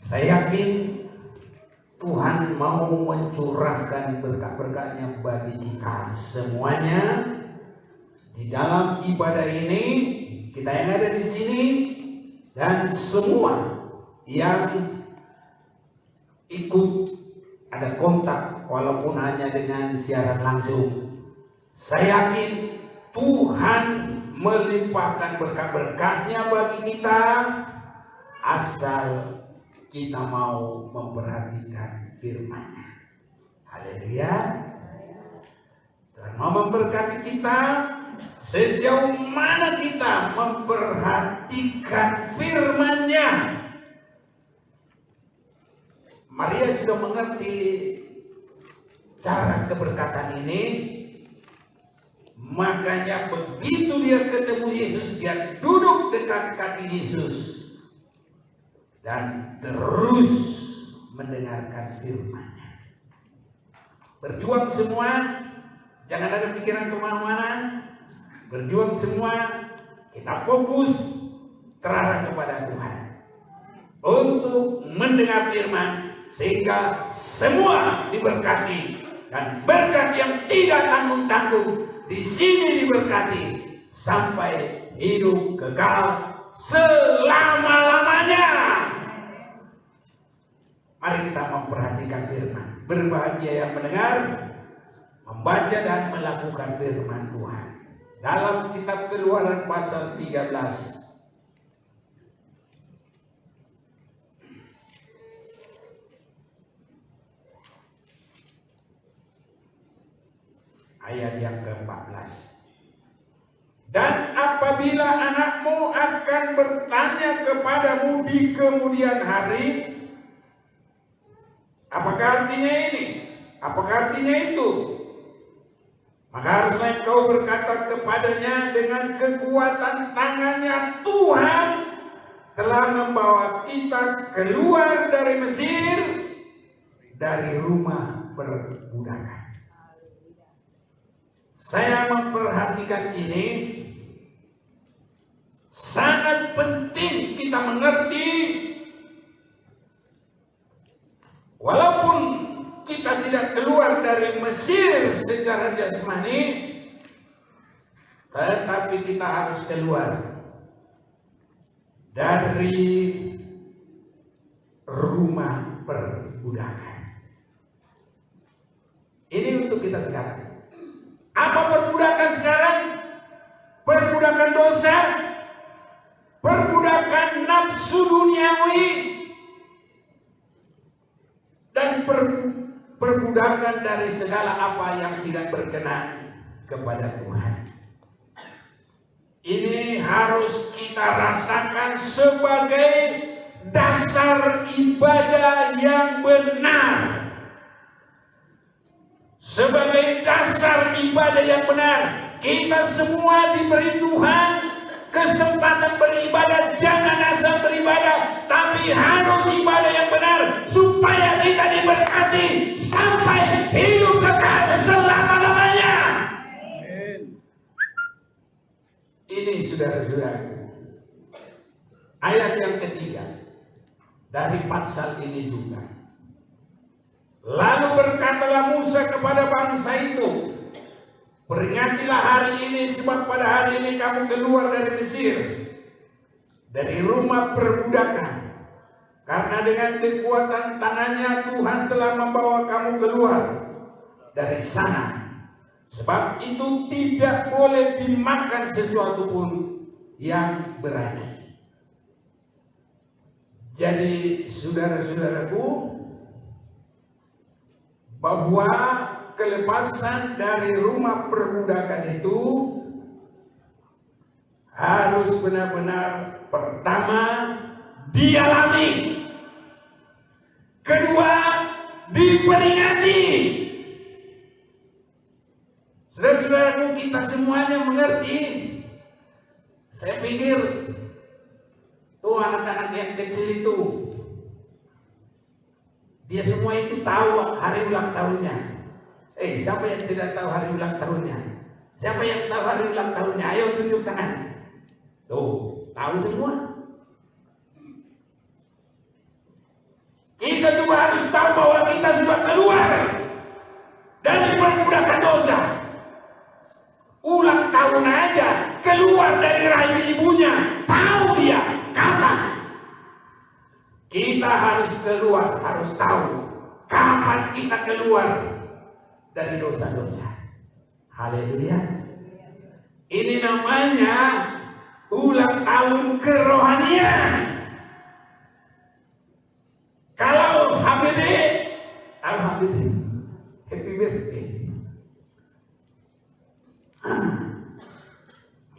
Saya yakin Tuhan mau mencurahkan berkat-berkat-Nya bagi kita semuanya di dalam ibadah ini, kita yang ada di sini dan semua yang ikut ada kontak walaupun hanya dengan siaran langsung. Saya yakin Tuhan melimpahkan berkat-berkat-Nya bagi kita asal kita mau memperhatikan firman-Nya. Haleluya. Tuhan mau memberkati kita sejauh mana kita memperhatikan firman-Nya. Maria sudah mengerti cara keberkatan ini, makanya begitu dia ketemu Yesus, dia duduk dekat kaki Yesus dan terus mendengarkan firman-Nya. Berjuang semua, jangan ada pikiran kemana-mana. Berjuang semua, kita fokus terarah kepada Tuhan untuk mendengar firman, sehingga semua diberkati dan berkat yang tidak tanggung-tanggung di sini diberkati sampai hidup kekal selama-lamanya. Mari kita memperhatikan firman. Berbahagia yang mendengar, membaca dan melakukan firman Tuhan. Dalam kitab Keluaran pasal 13 ayat yang ke-14. Dan apabila anakmu akan bertanya kepadamu di kemudian hari, apakah artinya ini? Apakah artinya itu? Maka haruslah engkau berkata kepadanya, dengan kekuatan tangan-Nya Tuhan telah membawa kita keluar dari Mesir, dari rumah perbudakan. Saya memperhatikan ini, sangat penting kita mengerti, walaupun kita tidak keluar dari Mesir secara jasmani, tetapi kita harus keluar dari rumah perbudakan. Ini untuk kita sekarang. Apa perbudakan sekarang? Perbudakan dosa, perbudakan nafsu duniawi, dan perbudakan dari segala apa yang tidak berkenan kepada Tuhan. Ini harus kita rasakan sebagai dasar ibadah yang benar. Sebagai dasar ibadah yang benar, kita semua diberi Tuhan kesempatan beribadah. Jangan asal beribadah, tapi harus ibadah yang benar supaya kita diberkati sampai hidup kekal selama-lamanya. Ini saudara-saudara, ayat yang ketiga dari pasal ini juga. Lalu berkatalah Musa kepada bangsa itu, peringatilah hari ini, sebab pada hari ini kamu keluar dari Mesir, dari rumah perbudakan. Karena dengan kekuatan tangan-Nya Tuhan telah membawa kamu keluar dari sana. Sebab itu tidak boleh dimakan sesuatu pun yang beracun. Jadi saudara-saudaraku, bahwa kelepasan dari rumah perbudakan itu harus benar-benar, pertama, dialami, kedua, diperingati. Saudara-saudaraku, kita semuanya mengerti. Saya pikir tuh anak-anak yang kecil itu, dia semua itu tahu hari ulang tahunnya. Siapa yang tidak tahu hari ulang tahunnya? Siapa yang tahu hari ulang tahunnya? Ayo tunjuk tangan. Tuh, tahu semua. Kita juga harus tahu bahwa kita sudah keluar dari perbudakan dosa. Ulang tahun aja keluar dari rahim ibunya, tahu dia kapan. Kita harus keluar, harus tahu kapan kita keluar dari dosa-dosa. Haleluya. Ini namanya ulang tahun kerohanian. Kalau HBD, happy birthday.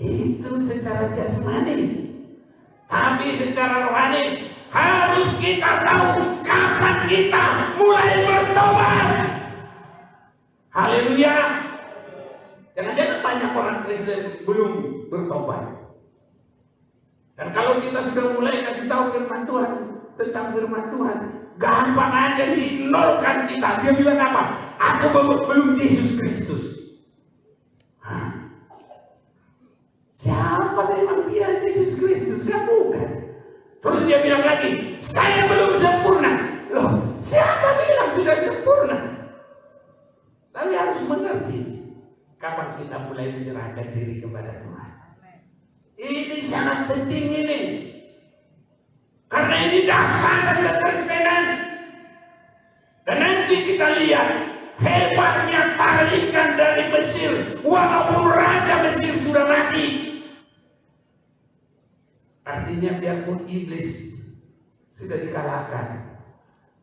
Itu secara jasmani. Tapi secara rohani harus kita tahu kapan kita mulai bertobat. Haleluya. Jangan-jangan banyak orang Kristen belum bertobat. Dan kalau kita sudah mulai kasih tahu firman Tuhan, tentang firman Tuhan, gampang aja dinolkan kita. Dia bilang apa? Aku belum Yesus Kristus. Siapa memang dia Yesus Kristus? Kan bukan. Terus dia bilang lagi, saya belum sempurna. Loh, siapa bilang sudah sempurna? Tapi harus mengerti kapan kita mulai menyerahkan diri kepada Tuhan. Ini sangat penting ini. Karena ini dasar kekristenan. Dan nanti kita lihat hebatnya tarikan dari Mesir. Walaupun Raja Mesir sudah mati. Artinya biarpun iblis sudah dikalahkan,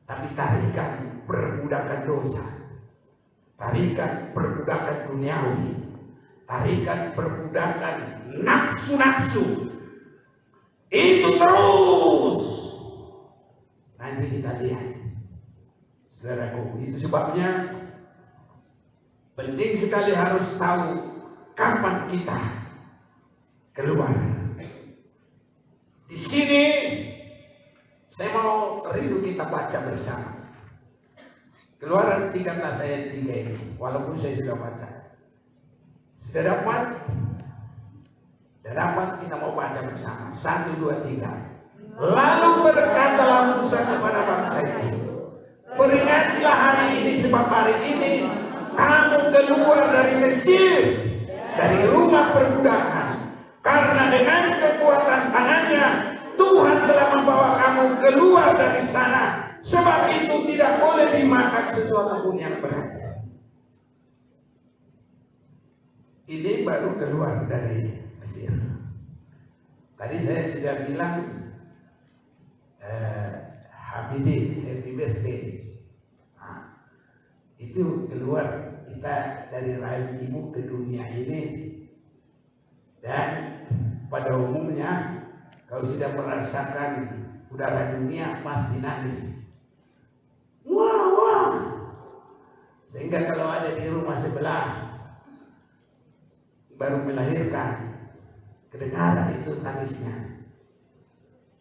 tapi tarikan perbudakan dosa, tarikan perbudakan duniawi, tarikan perbudakan nafsu-nafsu, itu terus. Nanti kita lihat, saudaraku, itu sebabnya penting sekali harus tahu kapan kita keluar. Di sini saya mau rindu kita baca bersama Keluaran 13 ayat 3 ini, walaupun saya sudah baca. Sudah dapat? Sudah dapat, kita mau baca bersama. 1, 2, 3. Lalu berkatalah Musa kepada bangsa itu, peringatilah hari ini, sebab hari ini kamu keluar dari Mesir, dari rumah perbudakan. Karena dengan kekuatan tangannya Tuhan telah membawa kamu keluar dari sana. Sebab itu tidak boleh dimakan sesuatu pun yang berat. Ini baru keluar dari Mesir. Tadi saya sudah bilang HBD, happy birthday. Itu keluar kita dari rahim ibu ke dunia ini. Dan pada umumnya kalau sudah merasakan udara dunia pasti nangis. Wah. Sehingga kalau ada di rumah sebelah baru melahirkan, kedengaran itu tangisnya.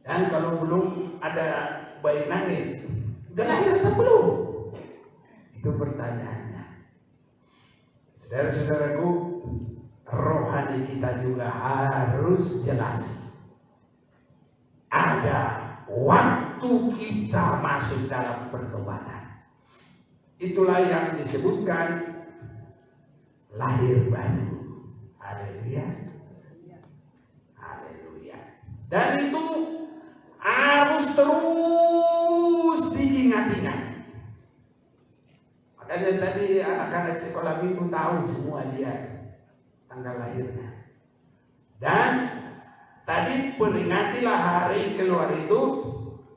Dan kalau belum ada bayi nangis, udah lahir atau belum? Itu pertanyaannya. Saudara-saudaraku, rohani kita juga harus jelas. Ada waktu kita masuk dalam pertobatan. Itulah yang disebutkan lahir baru. Haleluya. Haleluya. Dan itu harus terus diingat-ingat. Makanya tadi anak-anak sekolah minggu tahu semua dia tanggal lahirnya. Dan tadi peringatilah hari keluar itu,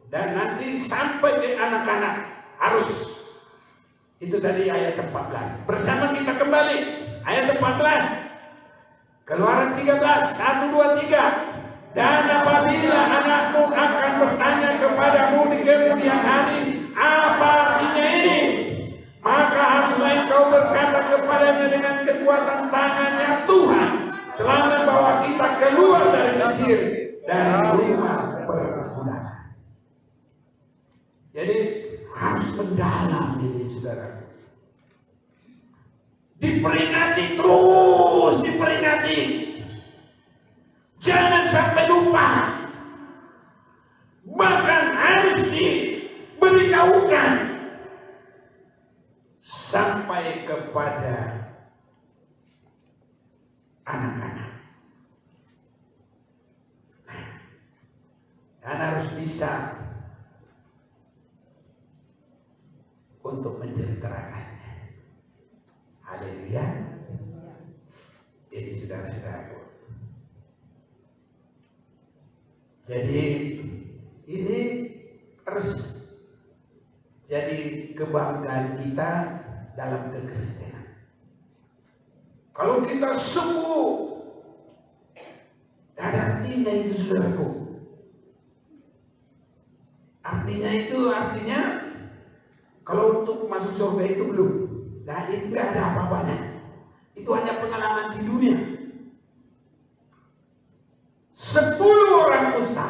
dan nanti sampai ke anak-anak harus. Itu tadi ayat 14. Bersama kita kembali ayat 14. Keluaran 13, 1, 2, 3. Dan apabila anakmu akan bertanya kepadamu di kemudian hari, apa artinya ini? Maka haruslah engkau berkata kepadanya dengan kekuatan tangannya, Tuhan telah membawa kita keluar dari Mesir, dari rumah perbudakan. Jadi harus mendalam ini, saudara. Diperingati terus, diperingati. Jangan sampai lupa. Bahkan harus diberikan anak-anak. Dan harus bisa untuk menceritakannya. Haleluya. Jadi saudara-saudaraku, jadi ini harus jadi kebanggaan kita dalam kekristenan. Kalau kita sembuh, ada artinya itu saudaraku. Artinya kalau untuk masuk surga itu belum. Nah, itu gak ada apa-apanya. Itu hanya pengalaman di dunia. 10 orang kusta,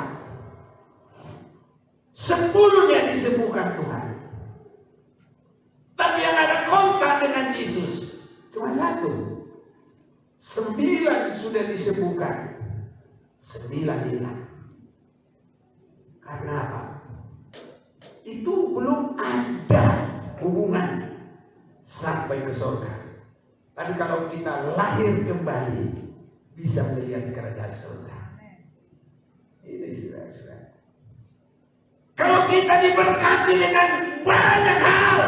10-nya disembuhkan Tuhan. Tapi yang ada kontak dengan Yesus cuma 1. 9 sudah disembuhkan, 9 hilang. Karena apa? Itu belum ada hubungan sampai ke surga. Tapi kalau kita lahir kembali, bisa melihat kerajaan surga. Ini saudara-saudara. Kalau kita diberkati dengan banyak hal,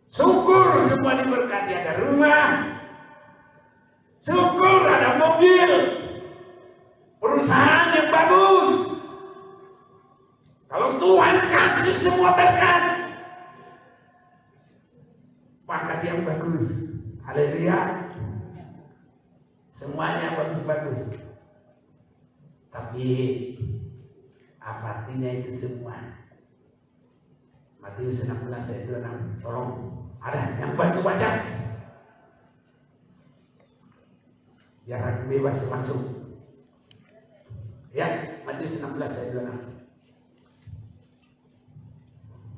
syukur semua diberkati. Ada rumah, syukur ada mobil, perusahaan yang bagus. Kalau Tuhan kasih semua berkat, pangkat yang bagus, haleluya, semuanya bagus-bagus. Tapi apa artinya itu semua? Matius 16 ayat 26. Tolong, ada yang bantu baca, biar aku bebas langsung. Ya, Matius 16 ayat 26.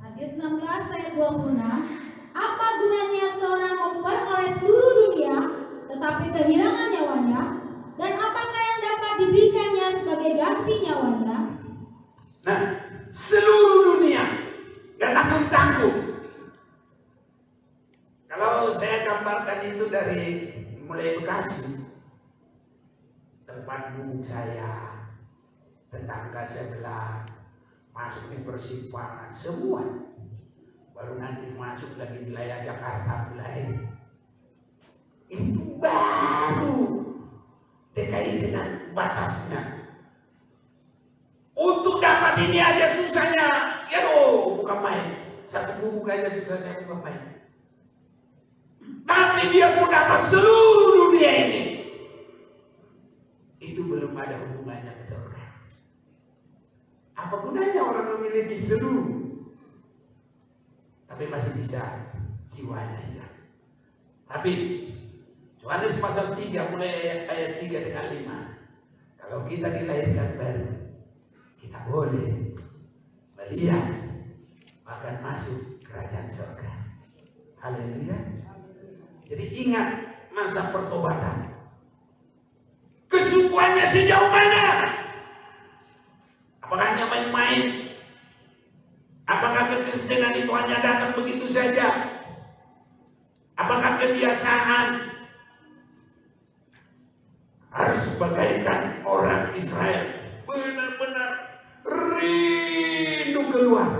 Matius 16 ayat 26. Apa gunanya seorang memperoleh seluruh dunia tetapi kehilangan nyawanya? Dan apakah yang dapat diberikannya sebagai ganti nyawanya? Nah, seluruh dunia gak tanggung-tanggung. Kalau saya gambarkan itu dari mulai Bekasi, tempat duduk saya, tetangga sebelah, masuk di persimpangan, semua. Baru nanti masuk lagi wilayah Jakarta mulai. Itu baru DKI dengan batasnya. Untuk dapat ini aja susahnya, ya bukan main. Satu bubuk aja susahnya, bukan main. Tapi dia pun dapat seluruh dunia ini, itu belum ada hubungannya ke surga. Apa gunanya orang memiliki seluruh, tapi masih bisa jiwanya aja. Tapi Yohanes pasal 3 mulai ayat 3 dengan 5. Kalau kita dilahirkan baru, kita boleh melihat bahkan masuk kerajaan surga. Haleluya. Jadi ingat masa pertobatan. Kesungguhannya sejauh mana? Apakah hanya main-main? Apakah kekristenan itu hanya datang begitu saja? Apakah kebiasaan? Harus bagaikan orang Israel, benar-benar rindu keluar.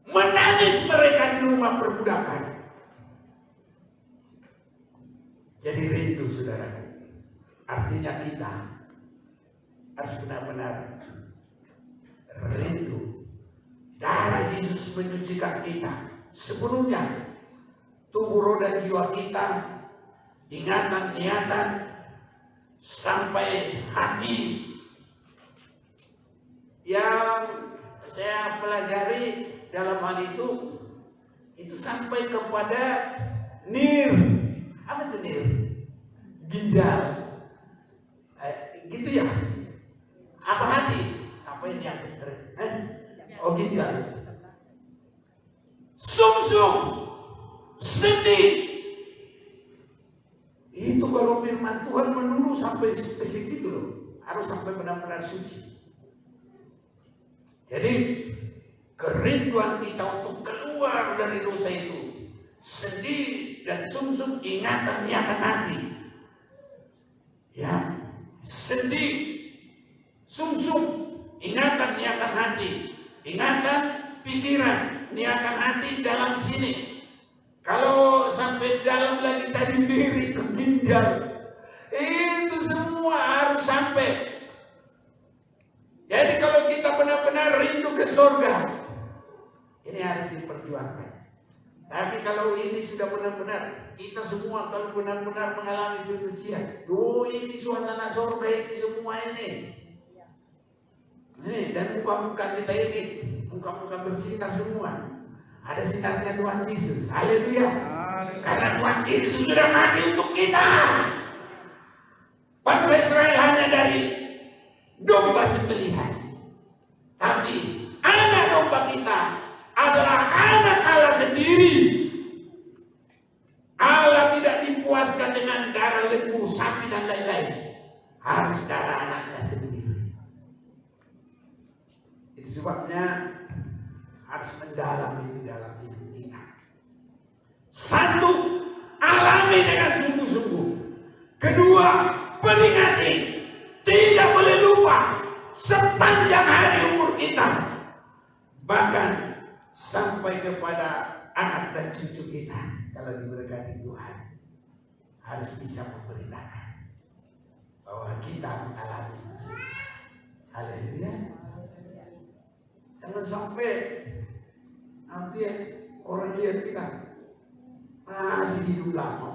Menangis mereka di rumah perbudakan. Jadi rindu, saudara. Artinya kita harus benar-benar rindu. Darah Yesus menyucikan kita sepenuhnya. Tubuh, roh dan jiwa kita, ingatan, niatan, sampai hati. Yang saya pelajari dalam hal itu sampai kepada nir. Apa itu nir? Ginjal. Gitu ya. Apa hati? Sampai ini yang benar. Oh, ginjal. Sumsum, sendi. Itu kalau firman Tuhan menuduh sampai ke situ loh. Harus sampai benar-benar suci. Jadi kerinduan kita untuk keluar dari dosa itu Sendi dan sumsum ingatan niatan hati. Ya, sendi, sumsum, ingatan niatan hati, ingatan pikiran, niatan hati dalam sini. Kalau sampai dalam lagi tadi diri ke ginjal, itu semua harus sampai. Jadi kalau kita benar-benar rindu ke surga, ini harus diperjuangkan. Tapi kalau ini sudah benar-benar, kita semua kalau benar-benar mengalami kesucian, ini suasana surga ini semua ini. Ini dan muka-muka kita ini, muka-muka bersinar semua. Ada sinarnya Tuhan Yesus. Haleluya. Karena Tuhan Yesus sudah mati untuk kita. Bangsa Israel hanya dari domba sembelihan. Tapi anak domba kita adalah anak Allah sendiri. Allah tidak dipuaskan dengan darah lembu, sapi dan lain-lain. Harus darah anaknya sendiri. Itu sebabnya harus mendalam di dalam hidup kita. Satu, alami dengan sungguh-sungguh. Kedua, peringati, tidak boleh lupa sepanjang hari umur kita. Bahkan sampai kepada anak dan cucu kita, kalau diberkati Tuhan, harus bisa memberitakan bahwa kita mengalami itu semua. Haleluya. Jangan sampai nanti orang lihat kita masih hidup lama.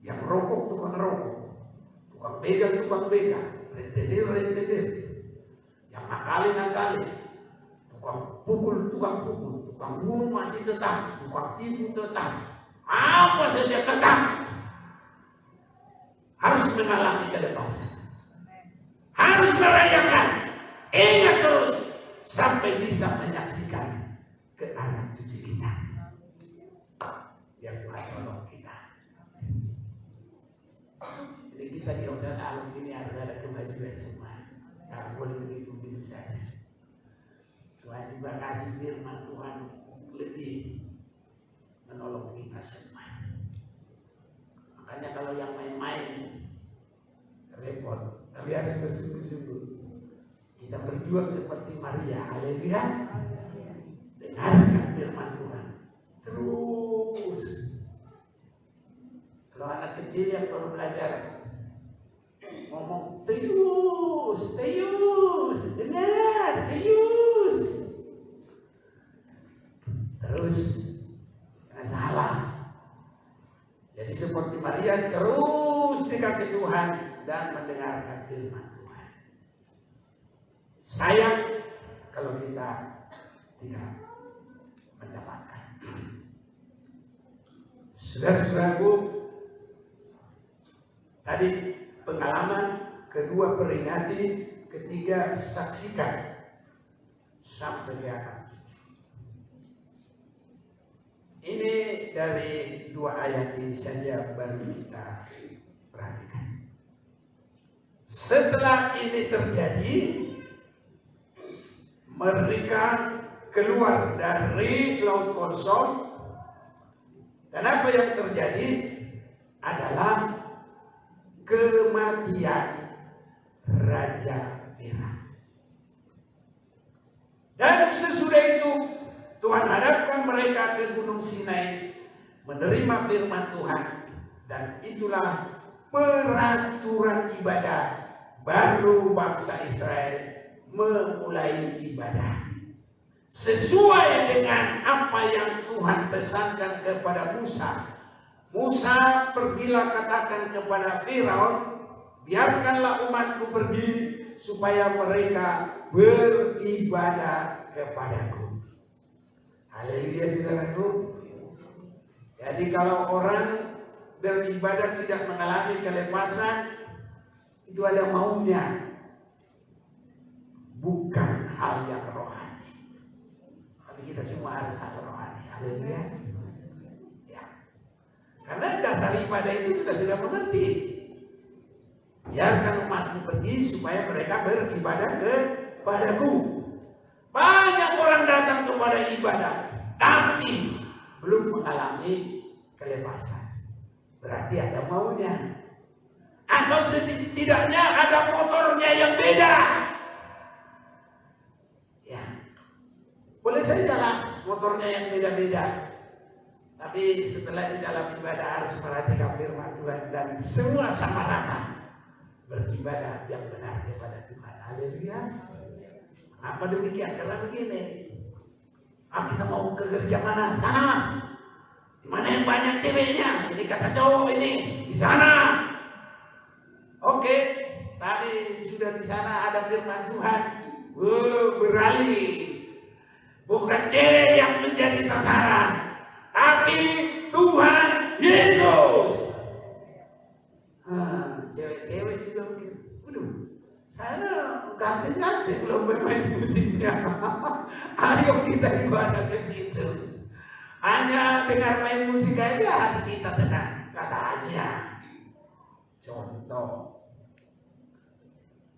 Yang rokok tukang rokok, tukang begal, rentenir, yang nakali, tukang pukul, tukang bunuh masih tetap, tukang tipu tetap, apa saja tetap harus mengalami kebebasan, harus merayakan. Ingat terus sampai bisa menyaksikan ke anak cucu kita yang Tuhan tolong kita. Jadi kita di Ondel Alam ini harus ada kemajuan semua. Tak boleh begitu saja. Tuhan juga kasih firman Tuhan lebih menolong kita semua. Makanya kalau yang main-main repot, tapi harus bersungguh-sungguh. Kita berjuang seperti Maria. Haleluya. Dengarkan firman Tuhan terus. Kalau anak kecil yang baru belajar ngomong Teus, dengar, Teus. Terus jangan salah. Jadi seperti Maria terus di kaki Tuhan dan mendengarkan firman. Sayang kalau kita tidak mendapatkan. Saudara-saudaraku, tadi pengalaman, kedua peringati, ketiga saksikan sampai ke akar. Ini dari dua ayat ini saja baru kita perhatikan. Setelah ini terjadi, mereka keluar dari laut kosong, dan apa yang terjadi adalah kematian Raja Firaun. Dan sesudah itu Tuhan hadapkan mereka ke Gunung Sinai menerima firman Tuhan, dan itulah peraturan ibadah baru bangsa Israel memulai ibadah sesuai dengan apa yang Tuhan pesankan kepada Musa. Musa, pergilah katakan kepada Firaun, biarkanlah umatku pergi supaya mereka beribadah kepadaku. Haleluya, saudaraku. Jadi kalau orang beribadah tidak mengalami kelepasan, itu ada maunya, bukan hal yang rohani. Tapi kita semua harus hal rohani. Haleluya. Ya. Karena dasar ibadah itu kita sudah mengerti. Biarkan umatku pergi supaya mereka beribadah kepadaku. Banyak orang datang kepada ibadah, tapi belum mengalami kelepasan. Berarti ada maunya. Atau setidaknya ada motornya yang beda. Ya, boleh saja lah motornya yang beda-beda. Tapi setelah di dalam ibadah harus perhatikan firman Tuhan dan semua sama rata beribadah yang benar kepada Tuhan. Haleluya. Apa demikian? Karena begini, kita mau ke gereja mana? Sana. Di mana yang banyak ceweknya? Ini kata cowok ini di sana. Oke, tapi sudah di sana ada firman Tuhan. Beralih. Bukan cewek yang menjadi sasaran, tapi Tuhan Yesus. Cewek-cewek juga begitu. Waduh, saya ganti-ganti belum bermain musiknya. Ayo kita ibadah ke situ. Hanya dengar main musik aja hati kita tenang. Katanya. Contoh.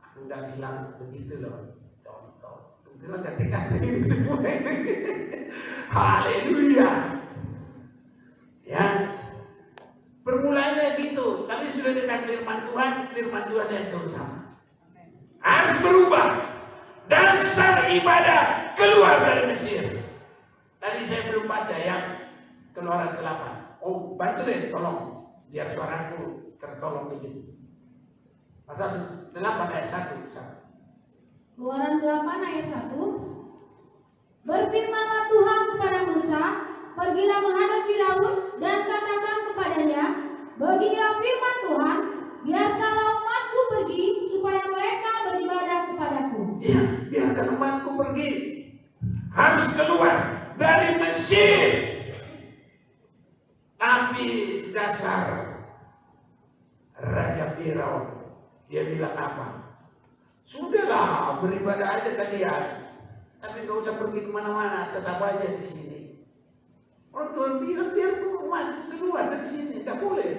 Aku udah bilang begitu loh. Contoh. Itulah ganti-ganti ini semua. Haleluya. Ya. Permulaannya gitu. Tapi sudah dengan firman Tuhan yang terutama. Harus berubah. Dasar ibadah keluar dari Mesir. Tadi saya belum baca yang Keluaran 8. Oh, bantu deh, tolong. Biar suaraku tertolong dikit. Pasal 8 ayat 1. Keluaran 8 ayat 1. Berfirmanlah Tuhan kepada Musa, pergilah menghadap Firaun dan katakan kepadanya, beginilah firman Tuhan, biarkanlah umatku pergi supaya mereka beribadah kepadaku. Iya, biarkan umatku pergi. Harus keluar dari Mesir. Tapi dasar Raja Firaun, dia bilang apa? Sudahlah, beribadah aja kalian. Tapi gak usah pergi kemana-mana, tetap aja di sini. Orang Tuhan bilang biar umatku keluar dari sini, tidak boleh.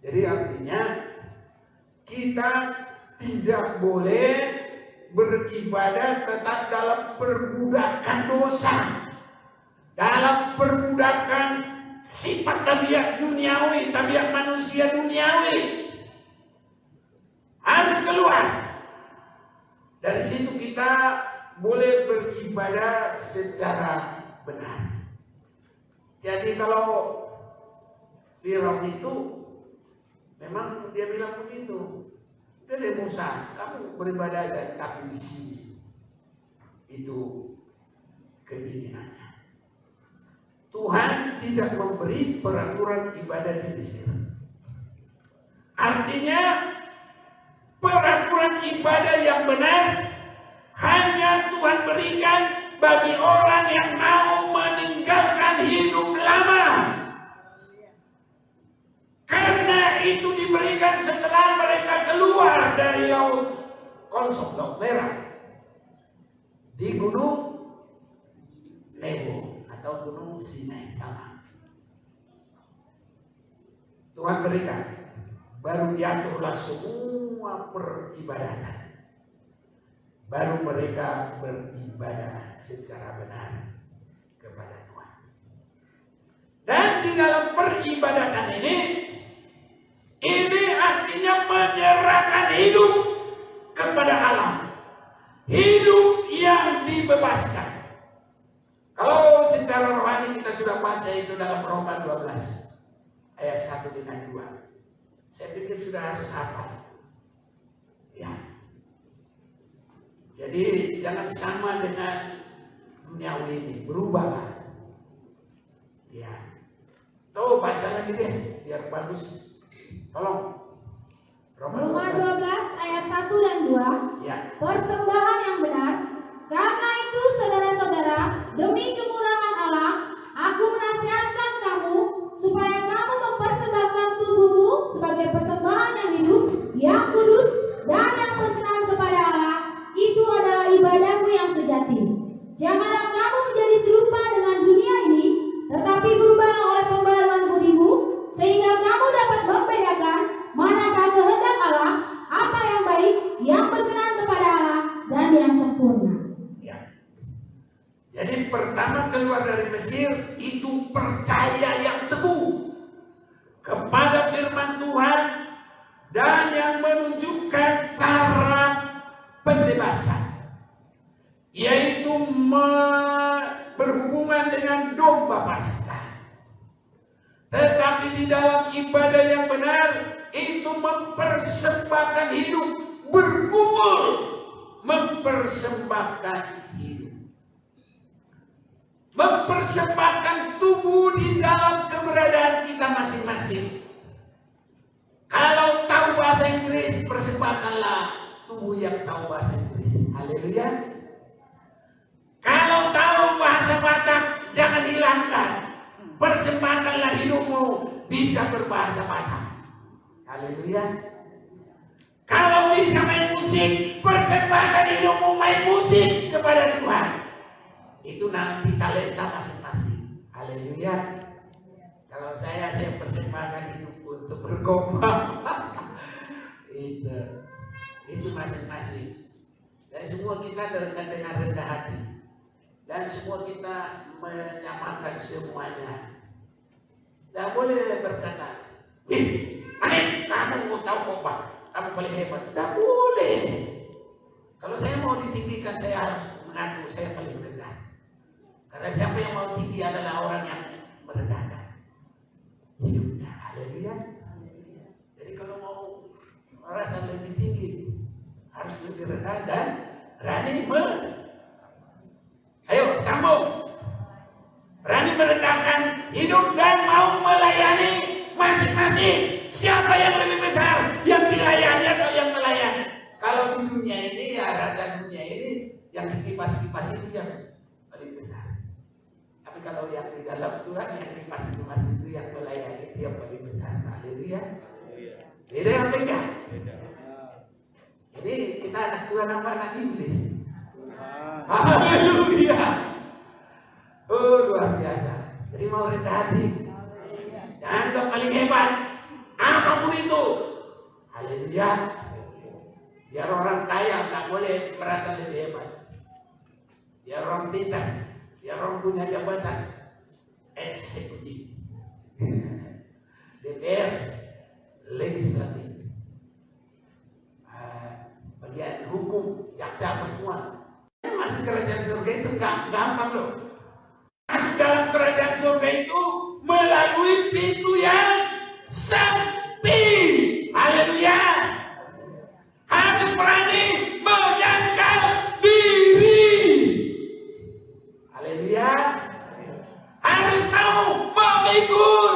Jadi artinya kita tidak boleh beribadah tetap dalam perbudakan dosa, dalam perbudakan sifat tabiat duniawi, tabiat manusia duniawi. Harus keluar. Dari situ kita boleh beribadah secara benar. Jadi kalau Firaun itu memang dia bilang begitu. Dari Musa, kamu beribadah aja, tapi di sini itu keinginannya. Tuhan tidak memberi peraturan ibadah di Mesir. Artinya peraturan ibadah yang benar hanya Tuhan berikan bagi orang yang mau meninggalkan hidup lama. Karena itu diberikan setelah mereka keluar dari laut Konsol, Laut Merah, di Gunung Nebo atau Gunung Sinai, sama. Tuhan berikan, baru diaturlah semua peribadatan. Baru mereka beribadah secara benar kepada Tuhan. Dan di dalam peribadatan ini artinya menyerahkan hidup kepada Allah. Hidup yang dibebaskan. Kalau secara rohani kita sudah baca itu dalam Roma 12 ayat 1 dengan 2. Saya pikir sudah harus hafal. Ya. Jadi jangan sama dengan duniawi ini, berubahlah. Ya. Tuh baca lagi deh biar bagus. Tolong. Roma 12 ayat 1 dan 2. Ya. Persembahan yang benar. Karena itu saudara-saudara, demi kemurahan Allah, aku menasihatkan kamu supaya kamu mempersembahkan tubuhmu sebagai persembahan yang hidup, yang kudus, dan yang berkenan kepada Allah. Itu adalah ibadahmu yang sejati. Janganlah kamu menjadi serupa dengan dunia ini, tetapi berubahlah oleh pembaharuan budimu, sehingga kamu dapat membedakan manakah kehendak Allah, apa yang baik, yang berkenan kepada Allah, dan yang sempurna. Ya. Jadi pertama keluar dari Mesir itu percaya yang teguh kepada firman Tuhan dan yang menunjukkan cara pembebasan, yaitu berhubungan dengan domba Paskah. Tetapi di dalam ibadah yang benar itu mempersembahkan hidup, bergumul mempersembahkan hidup, mempersembahkan tubuh di dalam keberadaan kita masing-masing. Kalau tahu bahasa Inggris, persembahkanlah tubuh yang tahu bahasa Inggris. Haleluya. Kalau tahu bahasa Batak, jangan hilangkan. Persembahkanlah hidupmu bisa berbahasa Batak. Haleluya. Kalau bisa main musik, persembahkan hidupmu main musik kepada Tuhan. Itu nanti talenta masing-masing. Haleluya. Kalau saya persembahkan hidupku untuk berkhotbah. Itu masing-masing. Dan semua kita dengan rendah hati. Dan semua kita menyamakan semuanya. Tidak boleh berkata, Manik, kamu mau tahu khotbah, kamu paling hebat. Tidak boleh. Kalau saya mau ditinggikan, saya harus mengaku saya paling rendah. Karena siapa yang mau tinggi adalah orang yang merendahkan hidupnya. Haleluya. Jadi kalau mau merasa lebih tinggi, harus lebih rendah dan berani ayo sambung. Berani merendahkan hidup dan mau melayani masing-masing. Siapa yang lebih besar, yang dilayani atau yang melayani? Kalau di dunia ini ya raja dunia ini yang dikipas-kipas itu yang paling besar. Tapi kalau yang di dalam Tuhan yang dikipas-kipas itu yang melayani itu yang paling besar. Haleluya. Beda apa enggak? Jadi kita anak Tuhan apa anak iblis? Haleluya. Oh luar biasa. Jadi mau rendah hati, jangan anggap paling hebat apapun itu. Haleluya. Biar orang kaya tak boleh merasa lebih hebat. Biar orang pintar, biar orang punya jabatan eksekutif, DPR, legislatif, bagian hukum, jaksa apa semua. Masuk kerajaan surga itu gampang loh. Masuk dalam kerajaan surga itu melalui pintu yang sempit. Haleluya. Harus berani menyangkal diri. Haleluya. Harus mau memikul.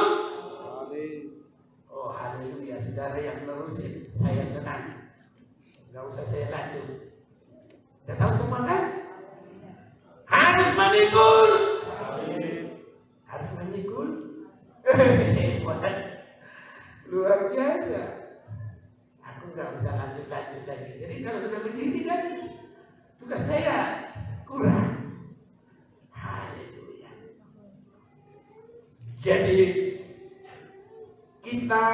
Oh haleluya. Saudara yang menerusin, saya senang. Gak usah saya lanjut. Udah tahu semua kan? Harus memikul. Harus memikul. Luar biasa. Aku nggak bisa lanjut lagi. Jadi kalau sudah begini kan tugas saya kurang. Haleluya. Jadi kita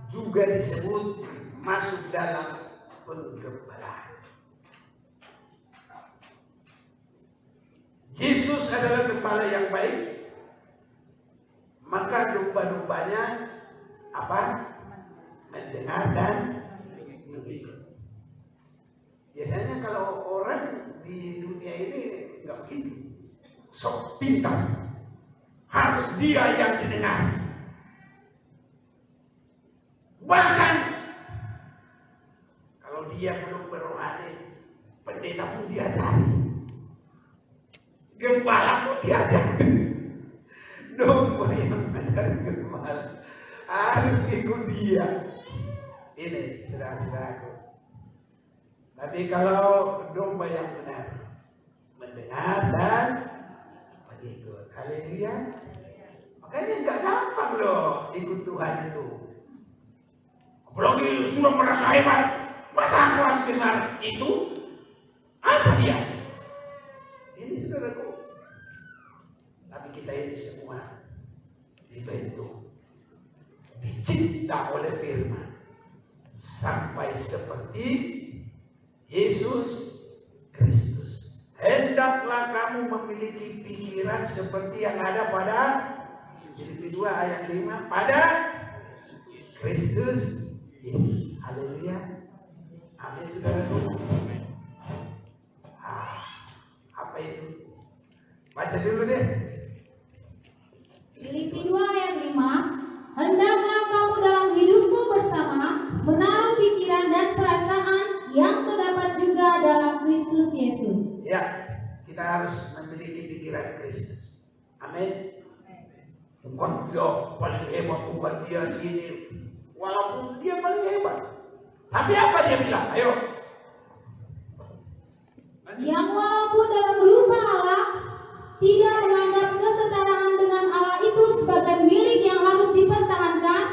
juga disebut masuk dalam penggembalaan. Yesus adalah gembala yang baik, maka domba-dombanya apa? Mendengar dan mengikut. Biasanya kalau orang di dunia ini nggak begitu, sok pintar, harus dia yang didengar. Bahkan kalau dia belum berrohani, pendeta pun dia cari. Gembala pun diajar. Domba yang mengajar gembala harus ikut dia. Ini saudara-saudaraku. Tapi kalau domba yang benar mendengar dan mengikut. Haleluya. Makanya nggak gampang loh ikut Tuhan itu. Apalagi sudah merasa hebat, masa aku harus dengar itu? Apa dia? Ini saudaraku. Tapi kita ini semua dibentuk, dicipta oleh firman sampai seperti Yesus Kristus. hendaklah kamu memiliki pikiran seperti yang ada pada Filipi 2 ayat 5 pada Kristus Yesus. Haleluya. Amin saudaraku. Apa itu? Baca dulu deh. Filipi 2 ayat 5. Hendaklah kamu dalam hidupmu bersama menaruh pikiran dan perasaan yang terdapat juga dalam Kristus Yesus. Ya, kita harus memiliki pikiran Kristus. Amin. Bukan dia paling hebat, bukan dia ini. Walaupun dia paling hebat, tapi apa dia bilang? Ayo. Yang walaupun dalam rupa Allah tidak menganggap kesetaraan dengan Allah itu sebagai milik yang harus dipertahankan,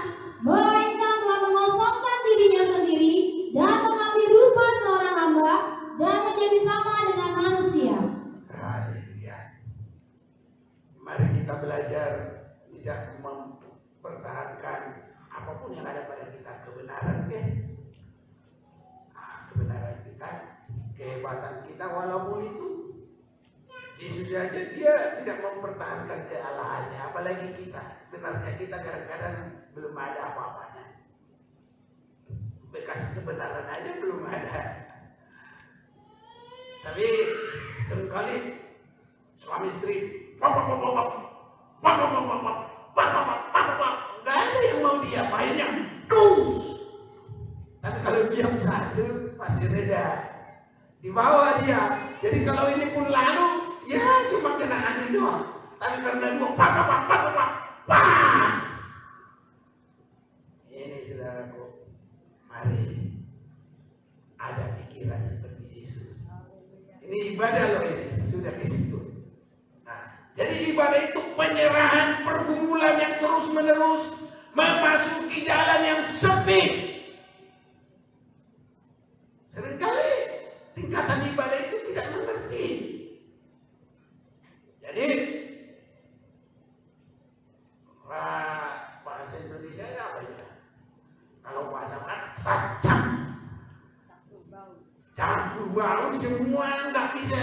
melainkan telah mengosongkan dirinya sendiri dan mengambil rupa seorang hamba dan menjadi sama dengan manusia. Haleluya. Mari kita belajar tidak mempertahankan apapun yang ada pada kita, kebenaran kebenaran kita, kehebatan kita, walaupun itu Yesus aja dia tidak mempertahankan kealahannya, apalagi kita. Benarnya kita kadang-kadang belum ada apa-apanya, bekas kebenaran aja belum ada. Tapi seringkali suami istri nggak ada yang mau diapain yang terus. Tapi kalau diam satu pasti reda, dibawa dia. Jadi kalau ini pun lalu, ya cuma kena angin doang. Tapi karena dua ini saudaraku, mari ada pikiran seperti Yesus. Ini ibadah loh, ini sudah ke situ. Nah, jadi ibadah itu penyerahan, pergumulan yang terus menerus, memasuki jalan yang sepi. Seringkali tingkatan ibadah itu tidak mengerti. Jadi bahasa Indonesia apa ya? Kalau bahasa mana? Campur bau semua nggak bisa,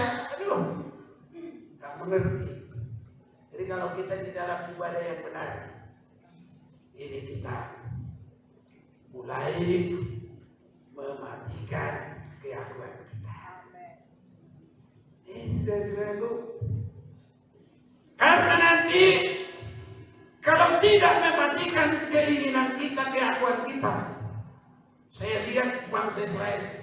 nggak mengerti. Jadi kalau kita di dalam ibadah yang benar, ini kita mulai mematikan keakuan kita. Ini saudara-saudaraku, karena nanti kalau tidak mematikan keinginan kita, keakuan kita, saya lihat bangsa Israel,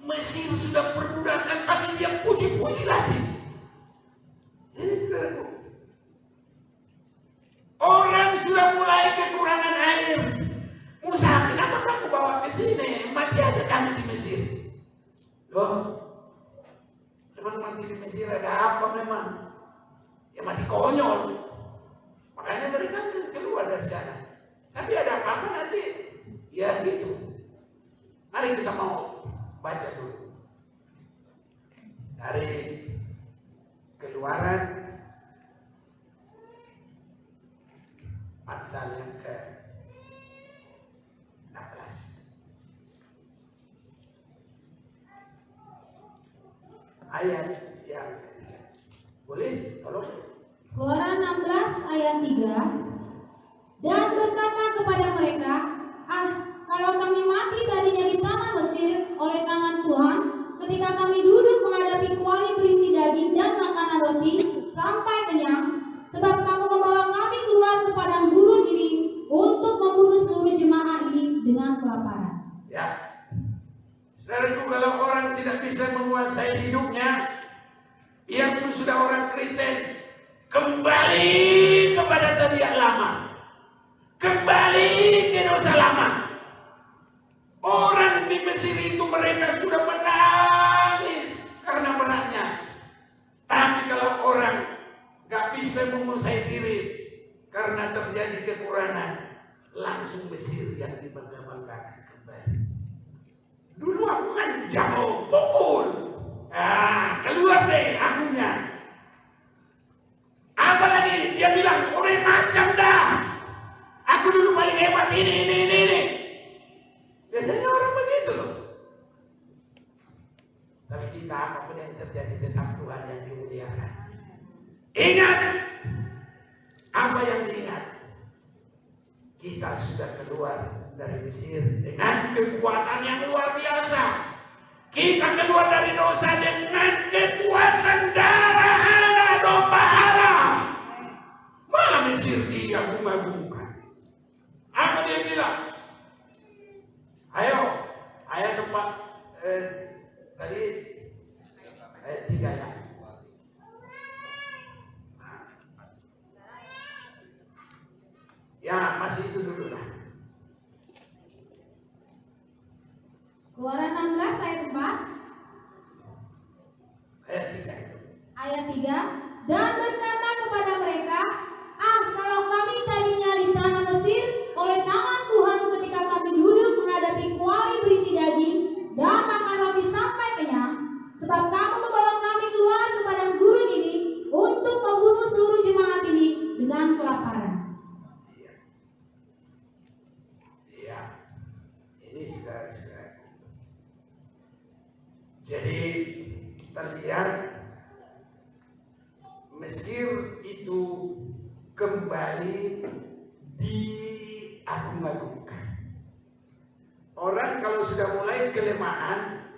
Mesir sudah perbudakan, tapi dia puji-puji lagi. Ini saudaraku, orang sudah mulai kekurangan air. Musa, kenapa kamu bawa ke sini? Mati aja kami di Mesir. Loh, memang mati di Mesir ada apa memang? Ya mati konyol. Makanya mereka keluar dari sana. Tapi ada apa-apa nanti? Ya gitu. Mari kita mau baca dulu dari Keluaran pasal yang ke-16. Ayat yang ketiga. Boleh? Tolong. Keluaran 16 ayat 3. Dan berkata kepada mereka, kalau kami mati tadinya di tanah Mesir oleh tangan Tuhan, ketika kami duduk menghadapi kuali berisi daging dan makanan roti sampai kenyang, sebab kamu membawa kami keluar ke padang gurun ini untuk membunuh seluruh jemaah ini dengan kelaparan. Ya, saudaraku, kalau orang tidak bisa menguasai hidupnya, ia pun sudah orang Kristen, kembali kepada tabiat lama, kembali ke dosa lama. Orang di Mesir itu mereka sudah menangis karena beratnya. Tapi kalau orang gak bisa menguasai diri karena terjadi kekurangan, langsung Mesir yang dibangga-banggakan kembali. Dulu aku kan jago pukul, keluar deh akunya. Apalagi dia bilang, orang macam dah, aku dulu paling hebat ini. Biasanya orang begitu loh. Tapi kita apapun yang terjadi Tuhan yang dimuliakan. Ingat apa yang diingat? Kita sudah keluar dari Mesir dengan kekuatan yang luar biasa. Kita keluar dari dosa dengan kekuatan darah anak domba Allah. Malah Mesir diagung-agungkan. Apa dia bilang? Ayo, ayat 4 tadi ayat 3 ya. Ya, masih itu dulu lah. Keluaran 16 ayat 4. Ayat 3 itu. Ayat 3. Dan berkata kepada mereka, kalau kami tadinya di tanah Mesir oleh tangan Tuhan ketika kami duduk menghadapi kuali berisi daging dan makan roti sampai kenyang, sebab kamu membawa kami keluar ke padang gurun ini untuk membunuh seluruh jemaat ini dengan kelaparan. Iya. Ini saudara-saudara. Jadi kita lihat Mesir itu kembali diagung-agungkan. Orang kalau sudah mulai kelemahan,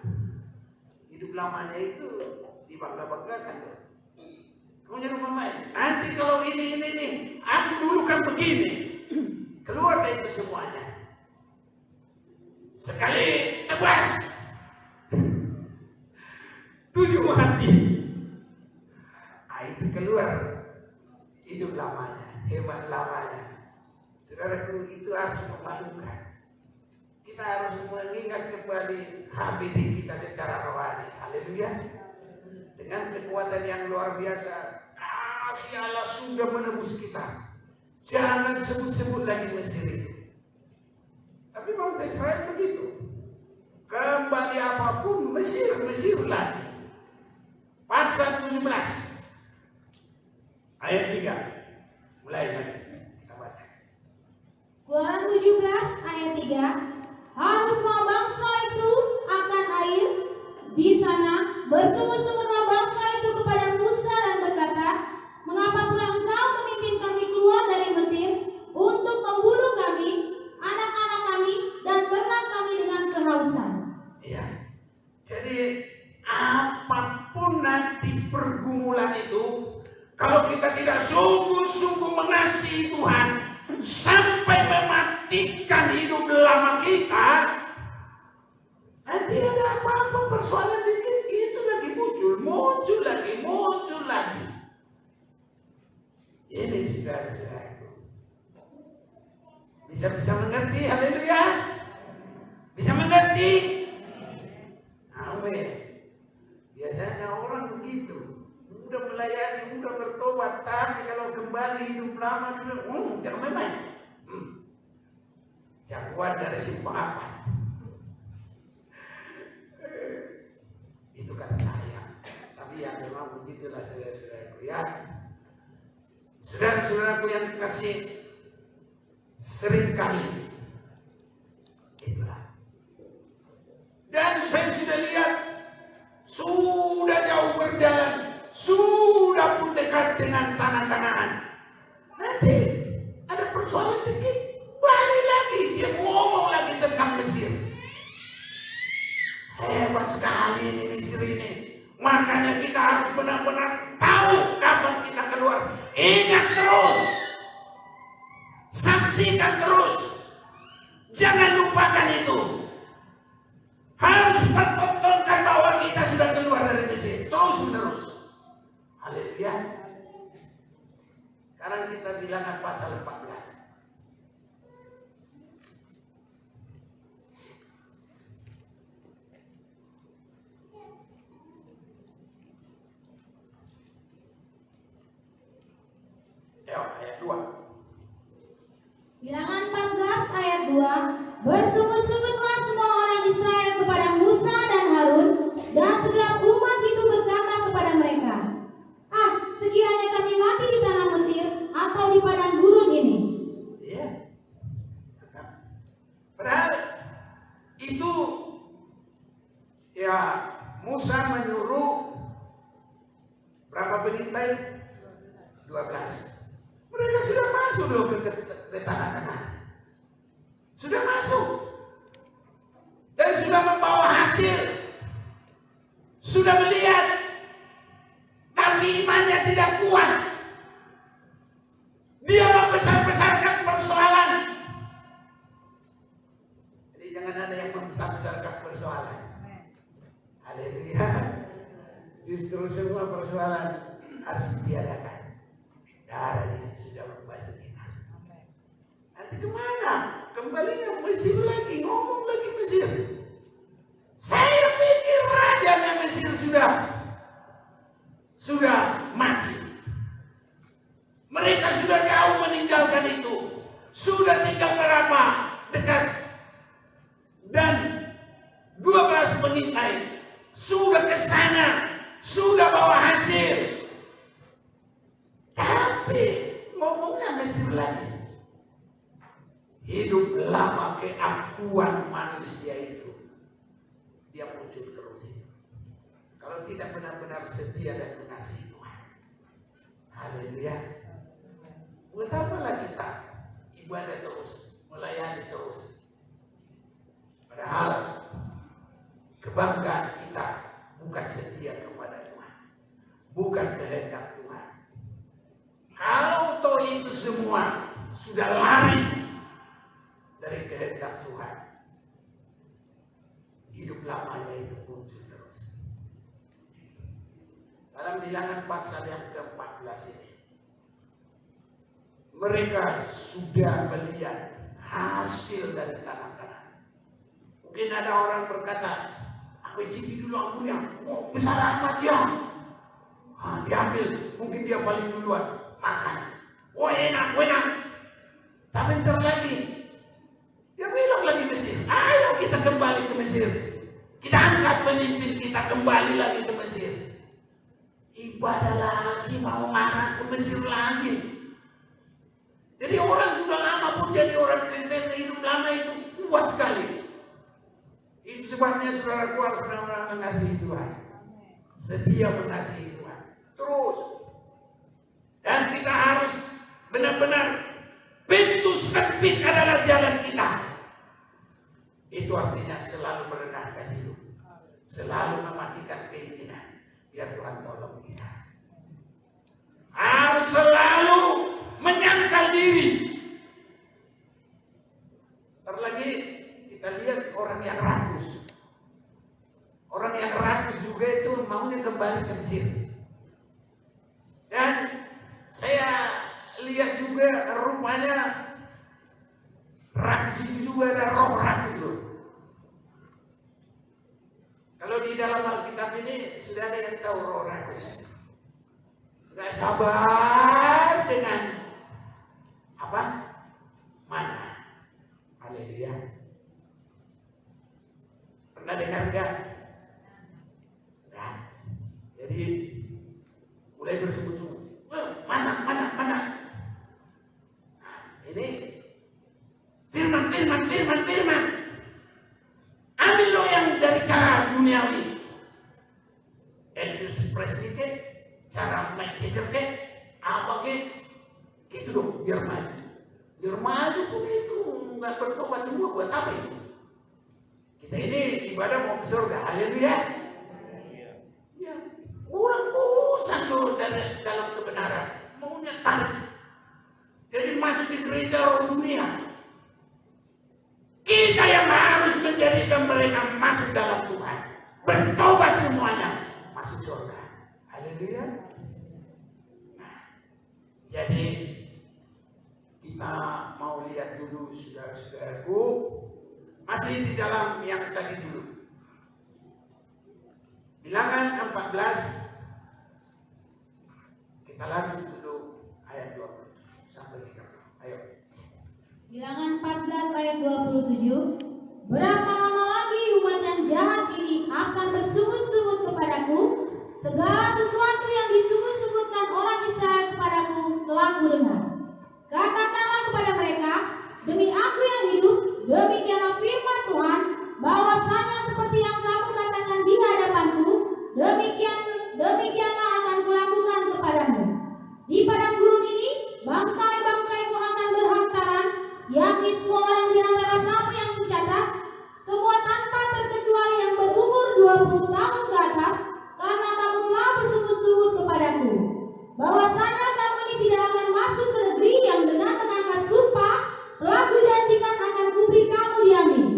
hidup lamanya itu dibangga-banggakan. Kamu jangan main. Nanti kalau ini, aku dulu kan begini. Keluar dari itu semuanya. Sekali tebas, 7 mati. Itu keluar hidup lamanya, hebat lamanya. Saudaraku, itu harus memalukan. Kita harus mengingat kembali HBD kita secara rohani. Haleluya. Dengan kekuatan yang luar biasa, kasih Allah sudah menebus kita. Jangan sebut-sebut lagi Mesir itu. Tapi bangsa Israel begitu. Kembali apapun Mesir lagi. Pasal 17 ayat 3. Mulai lagi kita baca. Keluaran 17 ayat 3. Haruslah bangsa itu akan air di sana. Bersungut-sungutlah bangsa itu kepada Musa dan berkata, mengapa pula engkau memimpin kami keluar dari Mesir untuk membunuh kami, anak-anak kami, dan ternak kami dengan kehausan? Iya. Jadi apapun nanti pergumulan itu, kalau kita tidak sungguh-sungguh mengasihi Tuhan sampai mematikan hidup lama kita, nanti ada apa-apa persoalan dikit itu lagi muncul lagi. Ini saudara-saudaraku, bisa mengerti? Haleluya. Bisa mengerti? Amin. Biasanya orang begitu, udah melayani, udah bertobat, tapi kalau kembali hidup lama dulu, jangan main-main. Jagoan dari simpang apa? Itu kata saya. Tapi ya memang begitulah saudara-saudaraku ya. Saudara-saudaraku yang dikasih, seringkali itulah. Dan saya sudah lihat, sudah jauh berjalan, sudah pun dekat dengan tanah Kanaan. Nanti ada persoalan sedikit, balik lagi, dia ngomong lagi tentang Mesir. Hebat sekali ini Mesir ini. Makanya kita harus benar-benar tahu kapan kita keluar. Ingat terus, saksikan terus, jangan lupakan itu. Harus pertontonkan bahwa kita sudah keluar dari Mesir terus menerus. Haleluya. Sekarang kita bilangan pasal 14. Ayat 2. Bilangan 14 ayat 2. Bersungut-sungutlah semua orang Israel kepada Musa dan Harun, dan segala umat itu berkata kepada mereka, sekiranya kami mati di tanah Mesir atau di padang gurun ini. Iya. Padahal itu ya Musa menyuruh Berapa pengintai? 12. Mereka sudah masuk loh ke tanah Kanaan. Sudah masuk. Dan sudah membawa hasil. Sudah melihat. Tapi imannya tidak kuat. Dia membesar-besarkan persoalan. Jadi jangan ada yang membesar-besarkan persoalan. Haleluya. Justru semua persoalan harus ditiadakan. Darah Yesus sudah membasuh kita. Nanti kemana? Kembalinya Mesir lagi, ngomong lagi Mesir. Saya pikir rajanya Mesir sudah mati. Mereka sudah jauh meninggalkan itu. Sudah tinggal berapa dekat. Dan 12 pengintai sudah ke sana, sudah bawa hasil. Tapi ngomongnya Mesir lagi. Hidup lama keakuan manusia itu dia muncul terus. Kalau tidak benar-benar setia dan mengasihi Tuhan. Haleluya. Buat apalah kita ibadah terus, melayani terus. Padahal kebanggaan kita bukan setia kepada Tuhan, bukan kehendak Tuhan. Kalau toh itu semua sudah lari dari kehendak Tuhan, hidup lamanya itu muncul terus. Dalam Bilangan pasal yang ke-14 ini, mereka sudah melihat hasil dari tanah Kanaan. Mungkin ada orang berkata, aku icipi dulu anggurnya, oh besar amat ya. Diambil, mungkin dia paling duluan, makan. Oh enak. Tapi bentar lagi, dia bilang lagi Mesir, ayo kita kembali ke Mesir. Kita angkat pemimpin kita kembali lagi ke Mesir. Ibadah lagi, mau marah ke Mesir lagi. Jadi orang sudah lama pun jadi orang Kristen, hidup lama itu kuat sekali. Itu sebabnya saudaraku harus benar-benar mengasihi Tuhan. Setia mengasihi Tuhan. Terus. Dan kita harus benar-benar pintu sempit adalah jalan kita. Itu artinya selalu merendahkan hidup. Selalu mematikan keinginan. Biar Tuhan tolong kita. Harus selalu menyangkal diri. Terlagi kita lihat orang yang rakus. Orang yang rakus juga itu maunya kembali ke Mesir. Dan saya lihat juga rupanya rakus itu juga ada roh rakus loh. Kalau di dalam Alkitab ini sudah ada yang tahu roh rakus. Gak sabar dengan apa? Mana? Haleluya. Pernah dengar enggak? Nah, jadi mulai bersebut-sebut. Mana? Nah, ini firman. Ambil lo yang dari cara duniawi. Elvis Presley ke, cara main kicker ke, apa ke, gitu dong, biar maju. Biar maju pun itu nggak bertobat semua, buat apa itu? Kita ini ibadah mau ke surga, haleluya. Ya, orang bosan loh dalam kebenaran, maunya tarik. Jadi masuk di gereja orang dunia. Kita yang harus menjadikan mereka masuk dalam Tuhan, bertobat semuanya, masuk surga. Haleluya. Nah, jadi kita mau lihat dulu saudara-saudaraku, masih di dalam yang tadi dulu. Bilangan 14, kita lanjut dulu ayat 20 sampai 30. Ayo. Bilangan 14 ayat 27. Berapa lama lagi umat yang jahat ini akan bersungut-sungut kepadaku? Segala sesuatu yang disungut-sungutkan orang Israel kepadaku telah kudengar. Katakanlah kepada mereka, demi aku yang hidup, demikianlah firman Tuhan, bahwasanya seperti yang kamu katakan di hadapanku, demikianlah akan kulakukan yakni semua orang di antara kamu yang dicatat, semua tanpa terkecuali yang berumur 20 tahun ke atas, karena kamu telah bersungguh-sungguh kepadaku, bahwasanya kamu ini tidak akan masuk ke negeri yang dengan mengangkat sumpah telah kujanjikan akan kuberi kamu diambil,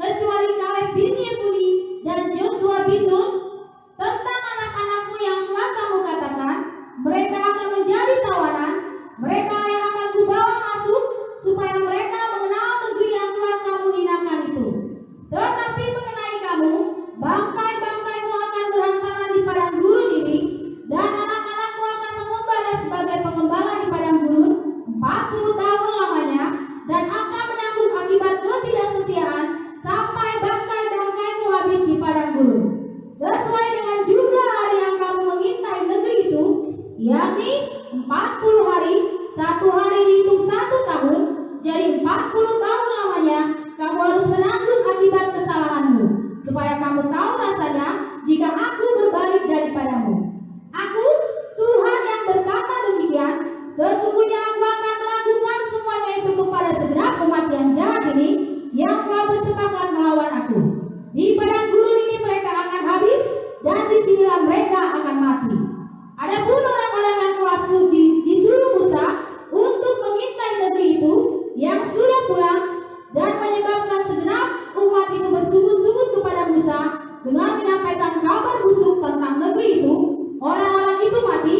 kecuali Kaleb bin Yefune dan Yosua bin Nun. Tentang anak-anakmu yang telah kamu katakan, mereka akan menjadi tawanan, mereka yang akan kubawa masuk, supaya mereka mengenal negeri yang telah kamu hinakan itu. Tetapi mengenai kamu, bangkai-bangkaimu akan berhantaran di padang gurun ini, dan anak-anakmu akan mengembala sebagai pengembala di padang gurun 40 tahun lamanya, dan akan menanggung akibat ketidaksetiaan sampai bangkai-bangkaimu habis di padang gurun. Sesuai dengan jumlah hari yang kamu mengintai negeri itu, yakni 40 hari, 1 hari dihitung 1 tahun, jadi 40 tahun lamanya kamu harus menanggung akibat kesalahanmu, supaya kamu tahu rasanya jika aku berbalik daripadamu. Aku, Tuhan yang berkata demikian, sesungguhnya aku akan melakukan semuanya itu kepada segenap umat yang jahat ini, yang telah bersepakat melawan aku. Di padang gurun ini mereka akan habis, dan disinilah mereka akan mati. Adapun orang-orang yang telah disuruh Musa untuk mengintai negeri itu, yang sudah pulang dan menyebabkan segenap umat itu bersungguh-sungguh kepada Musa dengan menyampaikan kabar busuk tentang negeri itu, orang-orang itu mati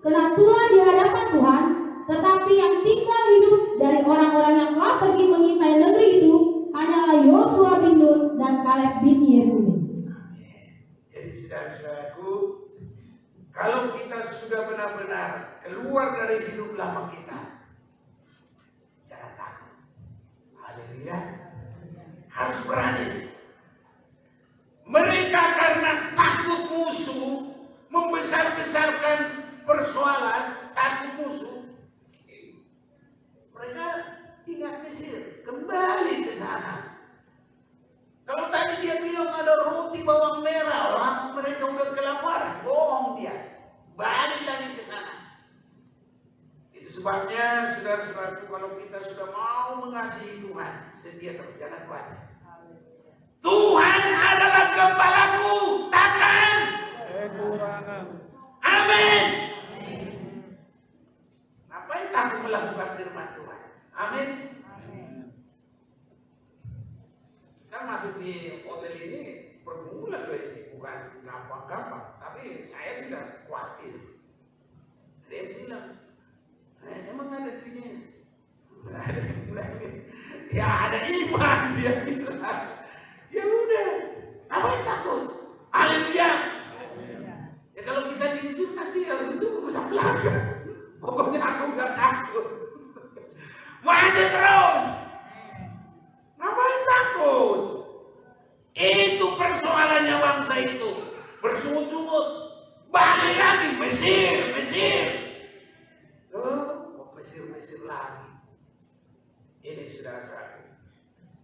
kena tulah di hadapan Tuhan. Tetapi yang tinggal hidup dari orang-orang yang telah pergi mengintai negeri itu hanyalah Yosua bin Nun dan Kaleb bin Yefune. Jadi saudara-saudaraku, kalau kita sudah benar-benar keluar dari hidup lama kita, jangan takut. Haleluya. Harus berani. Mereka karena takut musuh, membesar-besarkan persoalan, takut musuh, mereka ingat Mesir, kembali ke sana. Kalau tadi dia bilang ada roti bawang merah, orang mereka udah kelaparan, bohong dia. Balik lagi ke sana. Itu sebabnya saudara-saudaraku, kalau kita sudah mau mengasihi Tuhan, setia terus, jangan khawatir. Tuhan adalah gembalaku, takkan kekurangan. Amin. Ngapain takut melakukan firman Tuhan? Amin. Kita masuk di hotel ini pergumulan loh ini, bukan gampang-gampang. Tapi saya tidak khawatir. Dia bilang, emang ada duitnya? Ada yang bilang, ya ada iman, dia bilang. Ya udah, apa yang takut? Haleluya. Ya kalau kita diusir nanti ya itu bisa belakang. Pokoknya aku nggak takut. Maju terus. Ngapain takut? Itu persoalannya bangsa itu. Bersungut-sungut. Balik lagi Mesir. Oh, Mesir lagi. Ini saudara-saudara.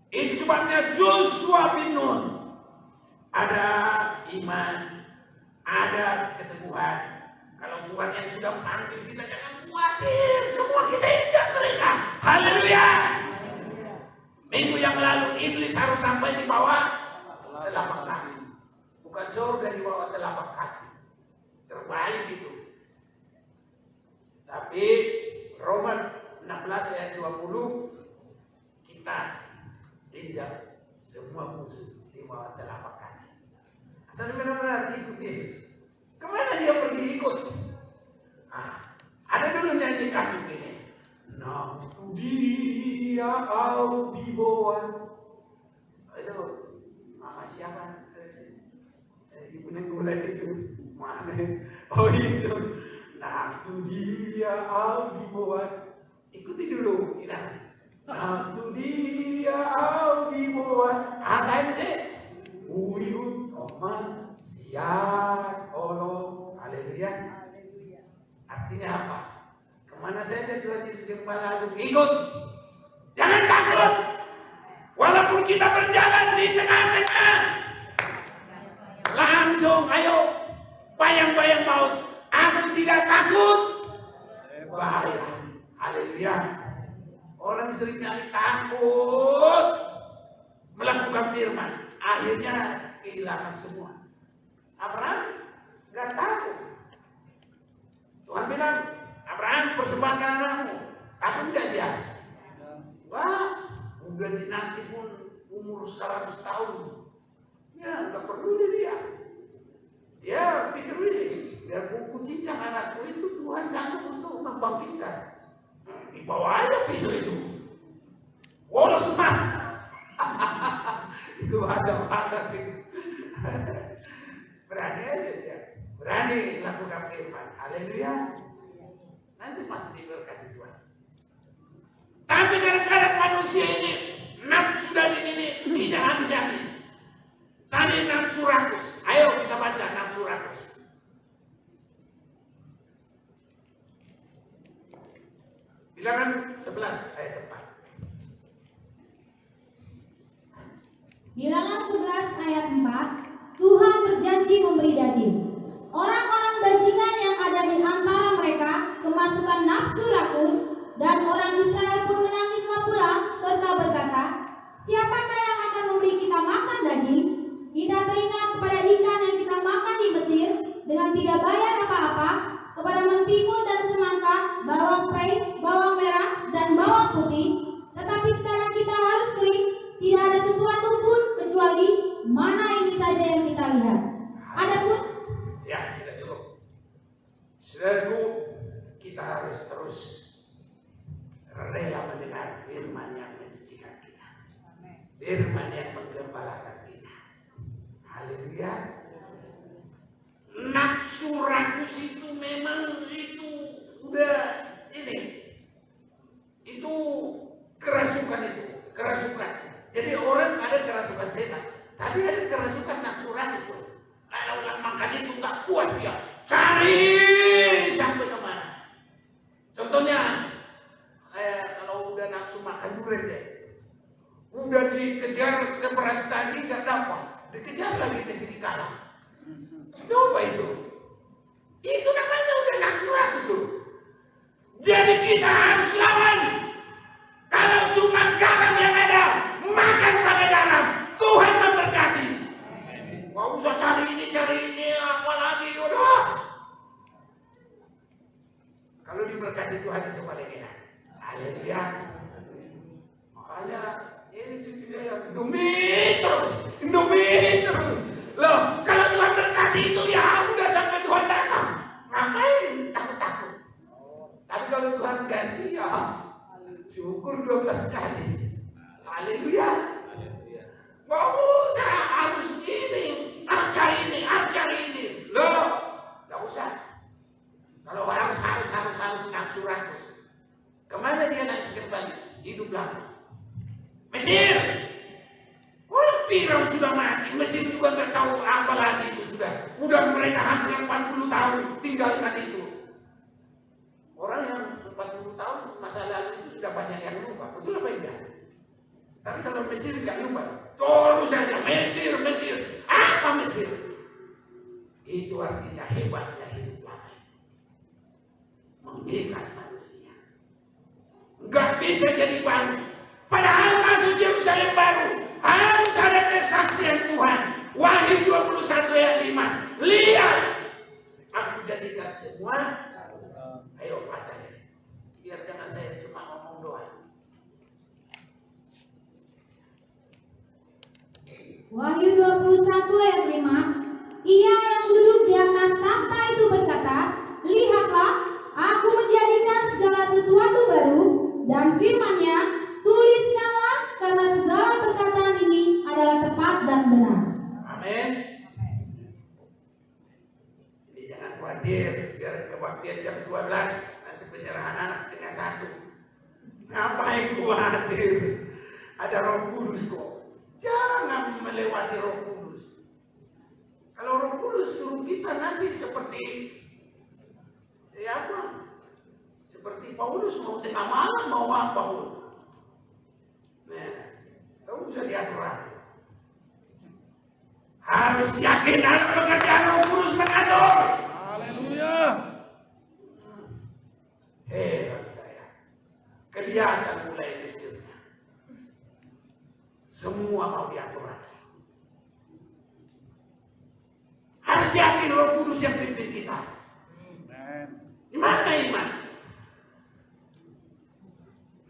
Itu sebabnya Yosua bin Nun ada iman, ada keteguhan. Kalau Tuhan yang sudah memanggil kita, jangan khawatir. Semua kita injak mereka. Haleluya. Minggu yang lalu iblis harus sampai di bawah telapak kaki. Bukan surga di bawah telapak kaki. Terbalik itu. Tapi Roma 16 ayat 20, kita injak semua musuh di bawah telapak kaki. Asal benar-benar ikut Yesus. Kemana dia pergi ikut? Ada dulu nyanyi kaki ini. Nampu dia au di bawah. Itu mama siapa? Ibu Nenggolan itu. Mana? Oh itu. Nampu dia au di bawah. Ikuti dulu. Nampu dia au di bawah. Time sih. Uyut oman siat Allah. Haleluya. Artinya apa? Kemana saja Tuhan Yesus Gembala Agung ikut. Jangan takut. Walaupun kita berjalan di tengah-tengah, langsung ayo bayang-bayang maut. Aku tidak takut bahaya. Haleluya. Orang seringkali takut melakukan firman, akhirnya kehilangan semua. Abraham nggak takut. Tuhan bilang, Abraham persembahkan anakmu. Takut nggak dia? Wah, udah nanti pun umur 100 tahun. Ya, nggak peduli dia. Dia pikir ini, biar buku cincang anakku itu Tuhan sanggup untuk membangkitkan. Dibawa aja pisau itu. Walau semangat. Itu bahasa gitu. Berani aja dia. Berani lakukan firman. Haleluya. Nanti pasti diberkati Tuhan. Tapi kadang-kadang manusia ini nafsu dan ini tidak habis-habis. Tadi nafsu rakus. Ayo kita baca nafsu rakus. Bilangan 11 ayat 4. Bilangan 11 ayat 4, Tuhan berjanji memberi daging. Orang-orang bajingan yang ada di antara mereka kemasukan nafsu rakus, dan orang Israel pun menangislah pula serta berkata, siapakah yang akan memberi kita makan daging? Kita teringat kepada ikan yang kita makan di Mesir dengan tidak bayar apa-apa, kepada mentimun dan semangka, bawang prei, bawang merah, dan bawang putih. Tetapi sekarang kita harus kering, tidak ada sesuatu pun kecuali mana ini saja yang kita lihat. Adapun ya, sudah cukup. Saudaraku, kita harus terus rela mendengar firman yang menyucikan kita. Firman yang menggembalakan kita. Haleluya. Nafsu rakus itu memang itu udah ini. Itu kerasukan itu, kerasukan. Jadi orang ada kerasukan setan, tapi ada kerasukan nafsu rakus tuh. Kalau makan itu nggak puas dia, cari sampai kemana. Contohnya, kalau udah nafsu makan durian deh, udah dikejar ke beras tadi nggak dapat, dikejar lagi ke sini kalah. Coba itu namanya udah nafsu rakus tuh. Jadi kita harus lawan. Kalau cuma garam yang ada, makan pakai garam, Tuhan memberkati. Gak usah cari ini, apa lagi, udah. Kalau diberkati Tuhan itu paling enak. Haleluya. Makanya ini cucu saya Indomie terus. Loh, kalau Tuhan berkati itu ya udah sampai Tuhan datang. Ngapain takut-takut? Tapi kalau Tuhan ganti ya syukur 12 kali. Haleluya. Gak usah harus ini, cari ini. Loh, gak usah. Kalau harus nafsu rakus. Kemana dia nanti kembali? Hidup lagi. Mesir. Orang Firaun sudah mati. Mesir juga nggak tahu apa lagi itu sudah. Udah mereka hampir 40 tahun tinggalkan itu. Orang yang 40 tahun masa lalu itu sudah banyak yang lupa. Betul apa enggak? Tapi kalau Mesir nggak lupa. Terus saja Mesir. Apa Mesir? Itu artinya hebatnya hidup lama itu. Mengikat manusia. Nggak bisa jadi baru. Padahal masuk Yerusalem baru harus ada kesaksian Tuhan. Wahyu 21 ayat 5. Lihat, aku jadikan semua. Ayo baca deh. Biar jangan saya cuma ngomong doang. Wahyu 21 ayat 5, Ia yang duduk di atas tahta itu berkata, lihatlah, aku menjadikan segala sesuatu baru, dan firman-Nya, tuliskanlah, karena segala perkataan ini adalah tepat dan benar. Amin. Jadi jangan khawatir, biar kebaktian jam 12, nanti penyerahan anak 12:30. Ngapain khawatir? Ada Roh Kudus kok. Jangan melewati Roh Kudus. Kalau Roh Kudus suruh kita nanti seperti apa? Seperti Paulus mau tengah malam mau apa pun. Nah, tak usah diatur lagi. Harus yakin dalam pekerjaan Roh Kudus mengatur. Haleluya. Heran saya. Kelihatan mulai Mesirnya. Semua mau diatur lagi. Harus yakin Roh Kudus yang pimpin kita. Di mana iman?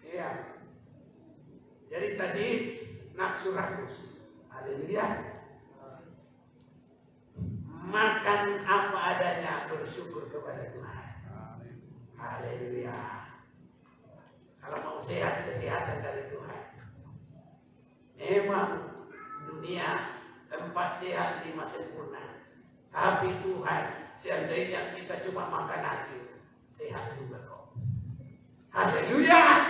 Iya. Jadi tadi nafsu rakus. Haleluya. Makan apa adanya, bersyukur kepada Tuhan. Haleluya. Kalau mau sehat, kesehatan dari Tuhan. Memang dunia tempat sehat lima sempurna. Tapi Tuhan, seandainya kita cuma makan hati, sehat juga kok. Haleluya.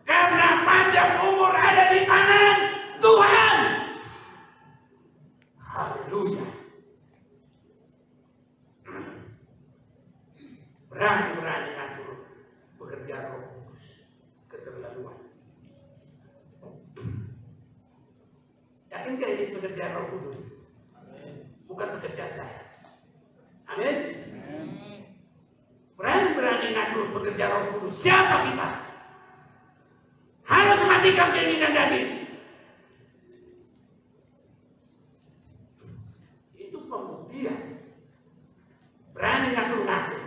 Karena panjang umur ada di tangan Tuhan. Haleluya. Berani-berani ngatur pekerjaan Roh Kudus. Keterlaluan. Yakin gak ini pekerjaan Roh Kudus? Bukan pekerjaan saya. Amin. Berani-berani ngatur pekerjaan Roh Kudus. Siapa kita? Harus matikan keinginan daging. Itu pembuktian. Berani ngatur-ngatur.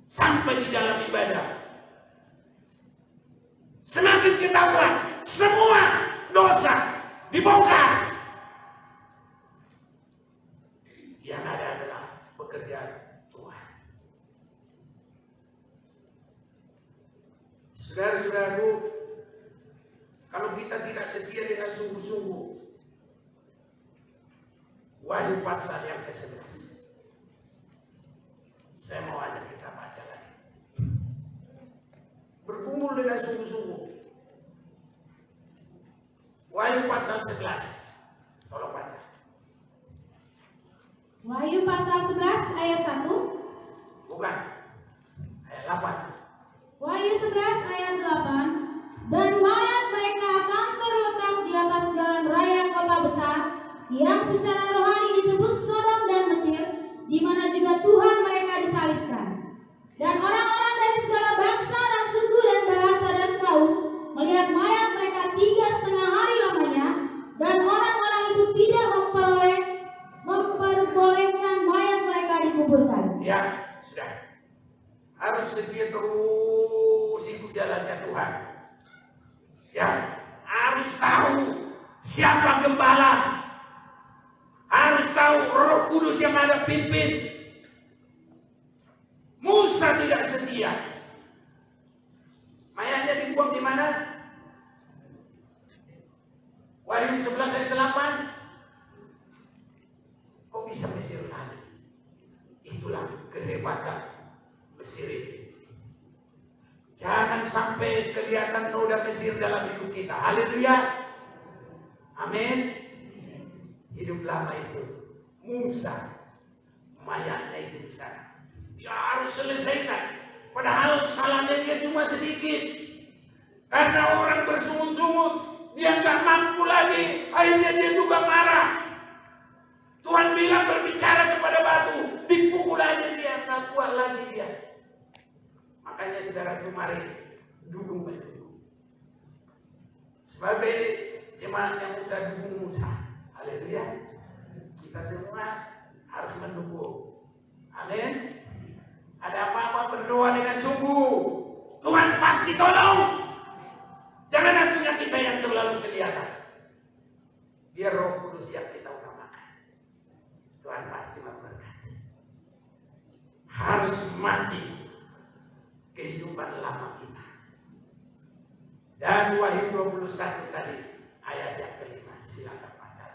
Sampai di dalam ibadah. Semakin ketahuan semua dosa dibongkar. Yang ada adalah pekerjaan Tuhan. Saudara-saudaraku, kalau kita tidak setia dengan sungguh-sungguh, Wahyu pasal yang ke-11. Saya mau ajak kita baca lagi. Bergumul dengan sungguh-sungguh. Wahyu pasal 11. Tolong baca. Wahyu pasal 11 ayat 1. Bukan. Ayat 8. Wahyu 11 ayat 8. Dan mayat mereka akan terletak di atas jalan raya kota besar, yang secara rohani disebut Sodom dan Mesir, di mana juga Tuhan mereka disalibkan. Dan orang-orang dari segala bangsa dan suku dan bahasa dan kaum melihat mayat mereka 3,5 hari lamanya, dan orang-orang itu tidak memperbolehkan mayat mereka dikuburkan. Ya, sudah. Harus setia terus ikut jalannya Tuhan. Ya, harus tahu siapa gembala. Harus tahu Roh Kudus yang ada pimpin. Musa tidak setia. Mayatnya dibuang di mana? Wahyu 11 ayat 8. Kok bisa Mesir lagi? Itulah kehebatan Mesir ini. Jangan sampai kelihatan noda Mesir dalam hidup kita. Haleluya. Amin. Hidup lama itu Musa, mayatnya itu di sana. Dia harus selesaikan. Padahal salahnya dia cuma sedikit. Karena orang bersungut-sungut, dia nggak mampu lagi. Akhirnya dia juga marah. Tuhan bilang berbicara kepada batu, dipukul aja dia, nggak kuat lagi dia. Makanya saudara mari duduk menunggu. Sebagai jemaat yang Musa dukung Musa. Haleluya. Kita semua harus mendukung. Amin. Ada apa-apa berdoa dengan sungguh. Tuhan pasti tolong. Jangan akunya kita yang terlalu kelihatan. Biar Roh Kudus yang kita utamakan. Tuhan pasti memberkati. Harus mati kehidupan lama kita. Dan Wahyu 21 tadi ayat yang kelima. Silakan baca.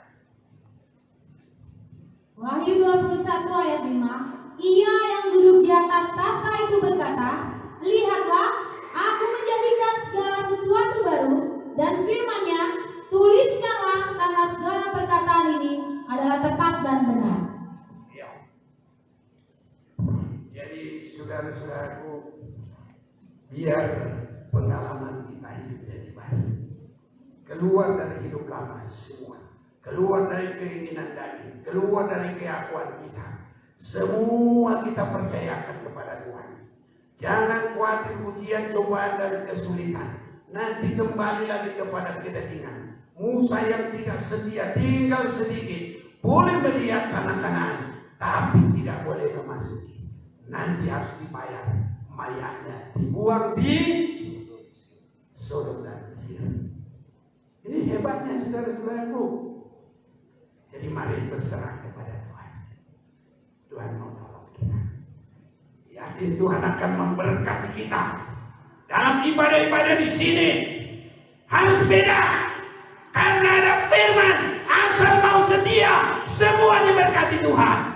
Wahyu 21 ayat 5. Ia yang duduk di atas tahta itu berkata, lihatlah, aku menjadikan segala sesuatu baru, dan firman-Nya, tuliskanlah, karena segala perkataan ini adalah tepat dan benar. Ya. Jadi saudara-saudaraku, biar pengalaman kita hidup jadi baik. Keluar dari hidup lama semua. Keluar dari keinginan daging. Keluar dari keakuan kita. Semua kita percayakan kepada Tuhan. Jangan khawatir ujian, cobaan dan kesulitan. nanti kembali lagi kepada kedagingan. Musa yang tidak setia tinggal sedikit, boleh melihat tanah Kanaan, tapi tidak boleh memasuki. Nanti harus dibayar, mayatnya dibuang di Sodom dan Mesir. Ini hebatnya saudara-saudaraku. Jadi mari berserah kepada Tuhan. Tuhan mau tolong kita. Yakin Tuhan akan memberkati kita. Dalam ibadah-ibadah di sini harus beda. Karena ada firman, asal mau setia, semua diberkati Tuhan.